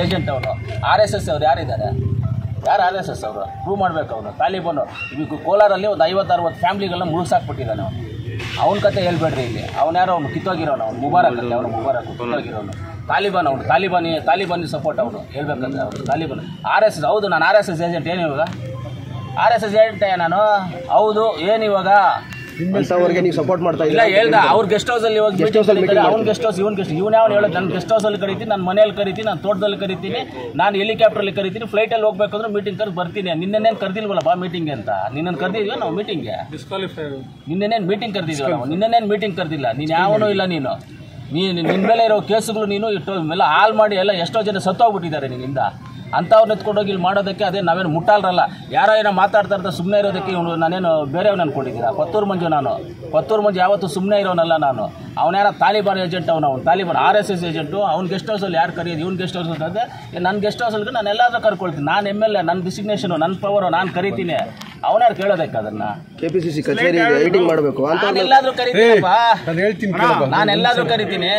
Agent ಅವರು RSS ಅವ್ರು ಯಾರಿದ್ದಾರೆ, ಯಾರು RSS ಅವರು ಪ್ರೂವ್ ಮಾಡಬೇಕು. ಅವನು ತಾಲಿಬಾನು ಈಗ ಕೋಲಾರಲ್ಲಿ ಒಂದು 50-60 ಫ್ಯಾಮಿಲಿಗಳನ್ನ ಮುಳುಗ್ಸಾಕ್ಬಿಟ್ಟಿದ್ದಾನೆ. ಅವನ ಕತೆ ಹೇಳ್ಬೇಡ್ರಿ ಇಲ್ಲಿ. ಅವನು ಯಾರೋ ಅವ್ನು ಕಿತ್ತೋಗಿರೋನು, ಅವ್ನು ಮುಬಾರಕ್ ಅಲ್ಲಿ, ಅವನು ಮುಬಾರಕ್ ಕಿತ್ತೋಗಿರೋನು. ತಾಲಿಬಾನ್ ಅವನು, ತಾಲಿಬಾನಿ ಸಪೋರ್ಟ್ ಅವನು ಹೇಳ್ಬೇಕಂದ್ರೆ ಅವರು ತಾಲಿಬಾನ್. RSS ಹೌದು, ನಾನು RSS ಏಜೆಂಟ್. ಏನು ಇವಾಗ RSS ಏಜೆಂಟೇ ನಾನು? ಹೌದು. ಏನು ಇವಾಗ ಅವ್ರಿಗೆ ನೀವು ಸಪೋರ್ಟ್ ಮಾಡ್ತಾ ಇಲ್ಲ ಹೇಳ್ದ. ಅವ್ರ ಗೆಸ್ಟ್ ಹೌಸಲ್ಲಿ ಹೋಗಿ ಅವ್ನ ಗೆಸ್ಟ್ ಹೌಸ್, ಇವನು ಯಾವ ಹೇಳೋದು? ನನ್ನ ಗೆಸ್ಟ್ ಹೌಸಲ್ಲಿ ಕರಿತೀನಿ, ನನ್ನ ಮನೆಯಲ್ಲಿ ಕರಿತೀನಿ, ನಾನು ತೋಟದಲ್ಲಿ ಕರಿತೀನಿ, ನಾನು ಹೆಲಿಕಾಪ್ಟ್ರಲ್ಲಿ ಕರಿತೀನಿ, ಫ್ಲೈಟಲ್ಲಿ ಹೋಗ್ಬೇಕಂದ್ರೆ ಮೀಟಿಂಗ್ ಕರೆದು ಬರ್ತೀನಿ. ನಿನ್ನೇನು ಕರೆದಿಲ್ವಲ್ಲ ಬಾ ಮೀಟಿಂಗ್ಗೆ ಅಂತ. ನಿನ್ನನ್ನು ಕರೆದಿದ್ವಿ ನಾವು ಮೀಟಿಂಗ್ಗೆ. ನಿನ್ನೇನು ಮೀಟಿಂಗ್ ಕರೆದಿದ್ವಿ ನಾವು? ನಿನ್ನೇನು ಮೀಟಿಂಗ್ ಕರೆದಿಲ್ಲ. ನೀನು ಯಾವನೂ ಇಲ್ಲ. ನಿನ್ನ ಮೇಲೆ ಇರೋ ಕೇಸುಗಳು ನೀನು ಎಲ್ಲ ಹಾಳು ಮಾಡಿ ಎಲ್ಲ ಎಷ್ಟೋ ಜನ ಸತ್ತೋಗ್ಬಿಟ್ಟಿದ್ದಾರೆ ನಿನ್ನಿಂದ. ಅಂಥವ್ರನ್ನ ಎತ್ಕೊಂಡೋಗಿ ಇಲ್ಲಿ ಮಾಡೋದಕ್ಕೆ ಅದೇ ನಾವೇನು ಮುಟ್ಟಾಲ್ರಲ್ಲ. ಯಾರೋ ಏನೋ ಮಾತಾಡ್ತಾ ಇರ್ತಾರೆ ಸುಮ್ಮನೆ ಇರೋದಕ್ಕೆ ಇವನು ನಾನೇನು ಬೇರೆಯವ್ನು ಅಂದ್ಕೊಂಡಿದ್ದೀರಾ? ಪತ್ತೂರು ಮಂಜು ಯಾವತ್ತೂ ಸುಮ್ಮನೆ ಇರೋನಲ್ಲ ನಾನು. ಅವನೇನೋ ತಾಲಿಬಾನ್ ಏಜೆಂಟ್, ಅವನು ತಾಲಿಬಾನ್ RSS ಏಜೆಂಟು. ಅವ್ನ ಗೆಸ್ಟ್ ಹೌಸಲ್ಲಿ ಯಾರು ಕರೆಯೋದು? ಇವ್ನ ಗೆಸ್ಟ್ ಹೌಸ್ ಅಂತಂದರೆ ನನ್ನ ಗೆಸ್ಟ್ ಹೌಸಲ್ಲಿ ನಾನು ಎಲ್ಲಾದರೂ ಕರ್ಕೊಳ್ತೀನಿ. ನಾನು MLA, ನನ್ನ ಡಿಸಿಗ್ನೇಷನು, ನನ್ನ ಪವರು, ನಾನು ಕರಿತೀನಿ. ಅವನ್ಯಾರು ಕೇಳೋದಕ್ಕೆ ಅದನ್ನು? KPCC ಕಚೇರಿ ಎಡಿಟಿಂಗ್ ಮಾಡಬೇಕು ಅಂತ ನಾನೆಲ್ಲಾದರೂ ಕರಿತೀನಿ.